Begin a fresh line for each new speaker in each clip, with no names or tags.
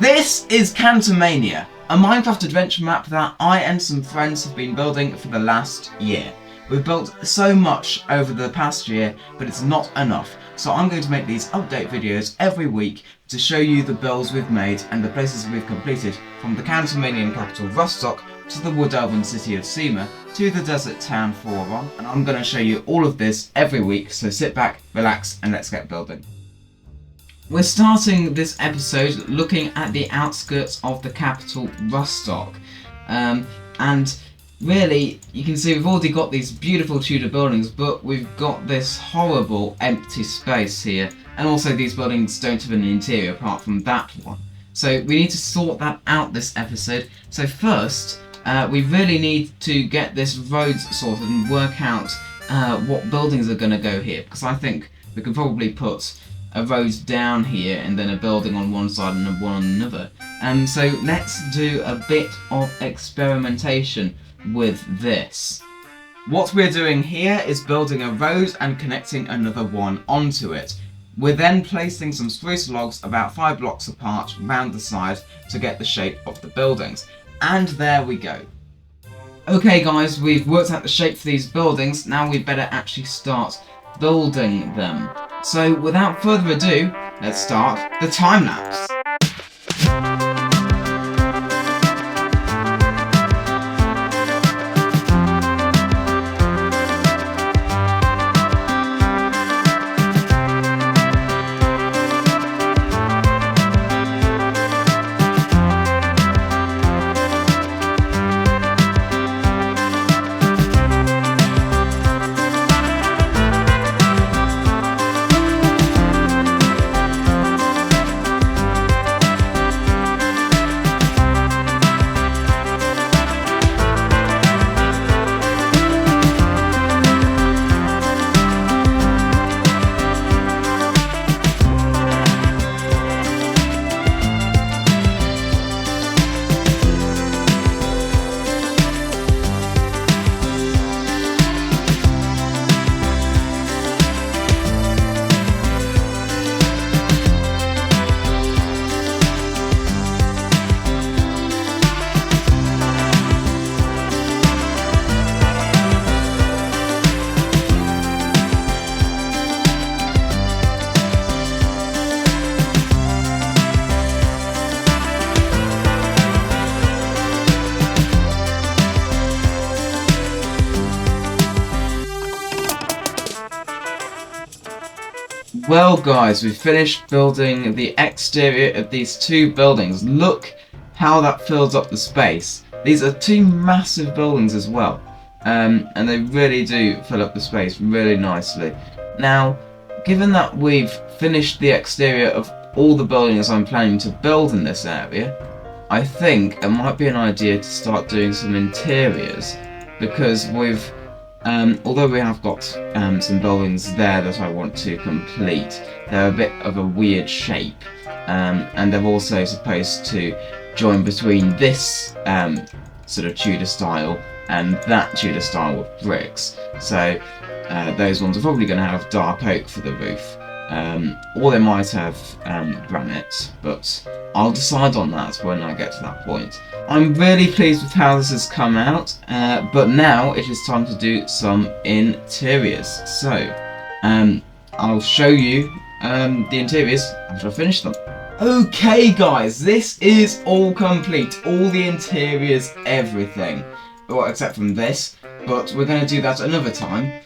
This is Cantamania, a Minecraft adventure map that I and some friends have been building for the last year. We've built so much over the past year, but it's not enough, so I'm going to make these update videos every week to show you the builds we've made and the places we've completed, from the Cantamanian capital Rustock to the wood elven city of Seema to the desert town Foron, and I'm going to show you all of this every week, so sit back, relax and let's get building. We're starting this episode looking at the outskirts of the capital Rustock, and really you can see we've already got these beautiful Tudor buildings, but we've got this horrible empty space here, and also these buildings don't have an interior apart from that one. So we need to sort that out this episode. So first, we really need to get this road sorted and work out what buildings are going to go here, because I think we could probably put a road down here and then a building on one side and one on another. So let's do a bit of experimentation with this. What we're doing here is building a road and connecting another one onto it. We're then placing some spruce logs about 5 blocks apart round the side to get the shape of the buildings. And there we go. Okay guys, we've worked out the shape for these buildings, now we better actually start building them. So without further ado, let's start the time lapse. Well guys, we've finished building the exterior of these two buildings. Look how that fills up the space. These are two massive buildings as well, and they really do fill up the space really nicely. Now, given that we've finished the exterior of all the buildings I'm planning to build in this area, I think it might be an idea to start doing some interiors, because we've although we have got some buildings there that I want to complete, they're a bit of a weird shape, and they're also supposed to join between this sort of Tudor style and that Tudor style with bricks. So those ones are probably going to have dark oak for the roof, or they might have granite, but I'll decide on that when I get to that point. I'm really pleased with how this has come out, but now it is time to do some interiors. So, I'll show you the interiors after I finish them. Okay guys, this is all complete. All the interiors, everything. Well, except from this, but we're going to do that another time.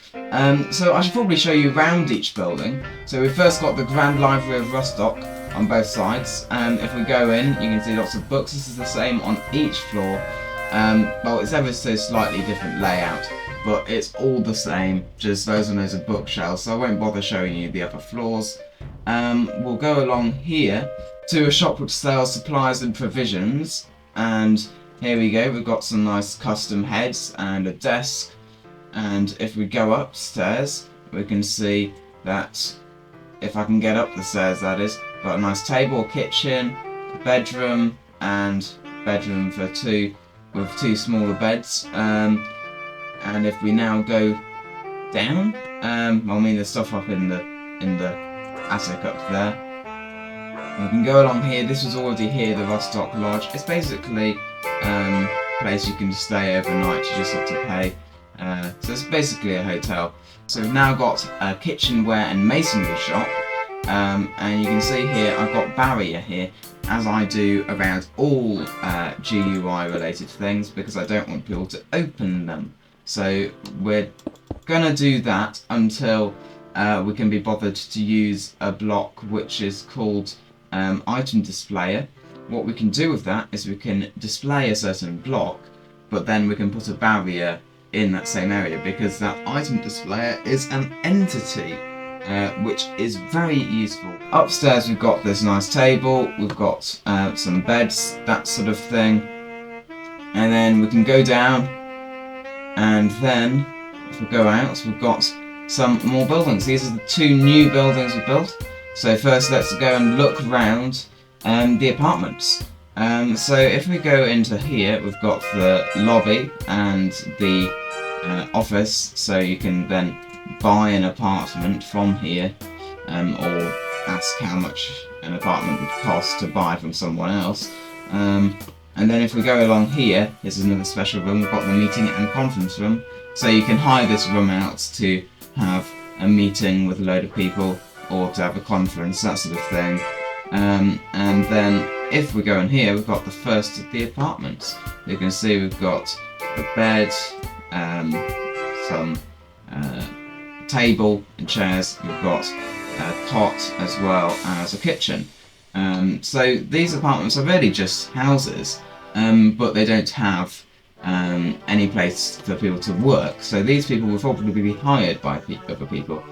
So I should probably show you around each building. So we've first got the Grand Library of Rustock on both sides. If we go in, you can see lots of books. This is the same on each floor. Well, it's ever so slightly different layout, but it's all the same, just those and those are bookshelves, so I won't bother showing you the other floors. We'll go along here to a shop which sells supplies and provisions, and here we go, we've got some nice custom heads and a desk, and if we go upstairs we can see that, if I can get up the stairs that is, got a nice table, kitchen, bedroom, and bedroom for two, with two smaller beds. And if we now go down, I mean there's stuff up in the attic up there. We can go along here. This was already here, the Rostock Lodge. It's basically a place you can stay overnight. You just have to pay. So it's basically a hotel. So we've now got a kitchenware and masonry shop. And you can see here I've got barrier here, as I do around all GUI related things, because I don't want people to open them. So we're gonna do that until we can be bothered to use a block which is called item displayer. What we can do with that is we can display a certain block, but then we can put a barrier in that same area, because that item displayer is an entity, which is very useful. Upstairs we've got this nice table, we've got some beds, that sort of thing, and then we can go down, and then if we go out we've got some more buildings. These are the 2 new buildings we built. So first let's go and look around the apartments. So if we go into here, we've got the lobby and the office, so you can then buy an apartment from here, or ask how much an apartment would cost to buy from someone else. And then if we go along here, this is another special room. We've got the meeting and conference room, so you can hire this room out to have a meeting with a load of people, or to have a conference, that sort of thing. And then if we go in here, we've got the first of the apartments. You can see we've got a bed, some table and chairs. We've got a pot as well as a kitchen. So these apartments are really just houses, but they don't have any place for people to work. So these people will probably be hired by other people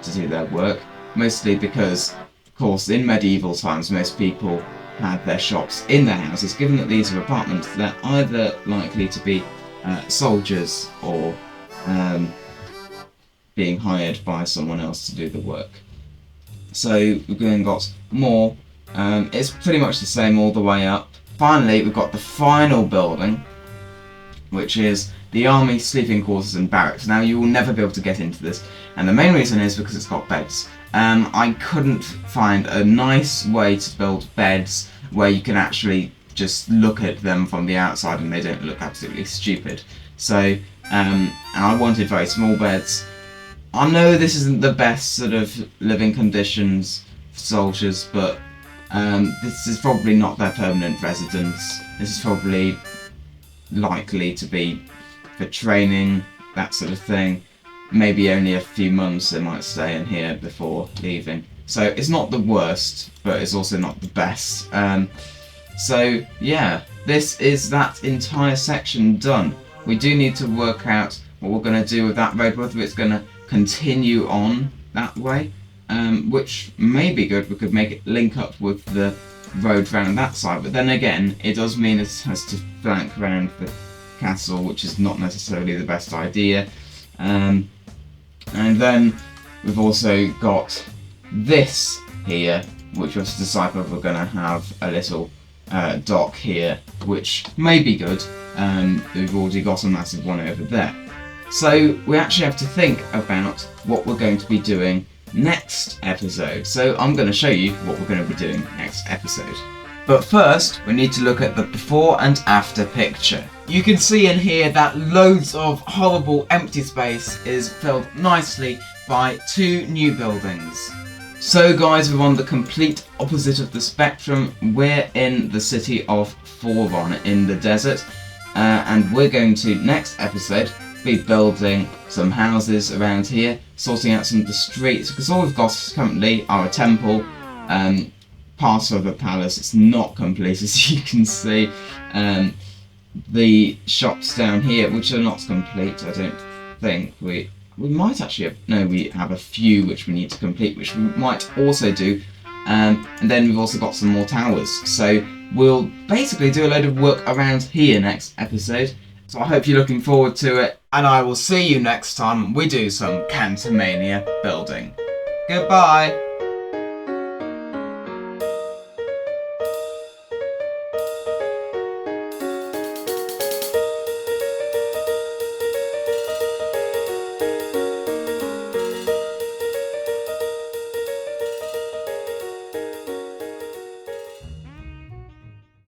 to do their work, mostly because, of course, in medieval times most people had their shops in their houses. Given that these are apartments, they're either likely to be soldiers or being hired by someone else to do the work. So we've then got more. It's pretty much the same all the way up. Finally, we've got the final building, which is the army sleeping quarters and barracks. Now, you will never be able to get into this, and the main reason is because it's got beds. I couldn't find a nice way to build beds where you can actually just look at them from the outside and they don't look absolutely stupid. So, and I wanted very small beds. I know this isn't the best sort of living conditions for soldiers, but this is probably not their permanent residence. This is probably likely to be for training, that sort of thing. Maybe only a few months they might stay in here before leaving. So it's not the worst, but it's also not the best. So yeah, this is that entire section done. We do need to work out what we're going to do with that road, whether it's going to continue on that way, which may be good. We could make it link up with the road round that side, but then again it does mean it has to flank around the castle, which is not necessarily the best idea. And then we've also got this here, which was to decide whether we're going to have a little dock here, which may be good. We've already got a massive one over there. So we actually have to think about what we're going to be doing next episode. So I'm going to show you what we're going to be doing next episode. But first, we need to look at the before and after picture. You can see in here that loads of horrible empty space is filled nicely by 2 new buildings. So guys, we're on the complete opposite of the spectrum. We're in the city of Foron in the desert, and we're going to, next episode, be building some houses around here, sorting out some of the streets, because all we've got currently are a temple, part of a palace. It's not complete, as you can see. The shops down here, which are not complete, I don't think. We might actually have, no, we have a few which we need to complete, which we might also do. And then we've also got some more towers. So we'll basically do a load of work around here next episode. So I hope you're looking forward to it, and I will see you next time we do some Cantamania building. Goodbye!